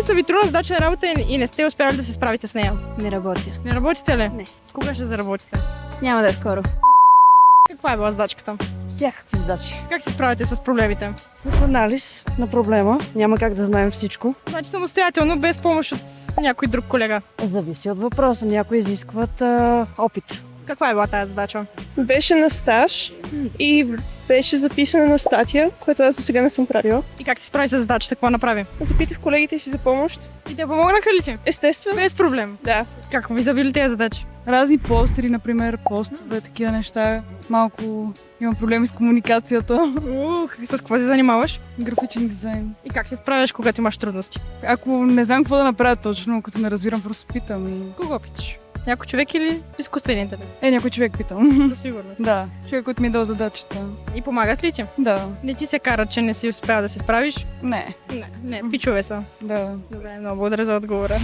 са ви трудна задача на работа и не сте успявали да се справите с нея? Не работя. Не работите ли? Не. Кога ще заработите? Няма да е скоро. Каква е била задачката? Всякакви задачи. Как се справите с проблемите? С анализ на проблема няма как да знаем всичко. Значи самостоятелно, без помощ от някой друг колега. Зависи от въпроса. Някои изискват опит. Каква е била тази задача? Беше на стаж и беше записана на статия, която аз до сега не съм правила. И как се справи с задачата? Какво направи? Запитах колегите си за помощ. И те помогнаха ли ти? Естествено. Без проблем. Да. Как ви забили тези задачи? Разни постери, например, постове, такива неща. Малко имам проблеми с комуникацията. С какво се занимаваш? Графичен дизайн. И как се справяш, когато имаш трудности? Ако не знам какво да направя точно, като не разбирам, просто питам. И... Кого питаш? Някой човек или изкуствен интелект? някой човек питам. Със сигурност. Да, човек, който ми е дал задачата. И помагат ли ти? Да. Не ти се кара, че не си успял да се справиш? Не. Не, пичове са. Да. Добре, много благодаря за отговора.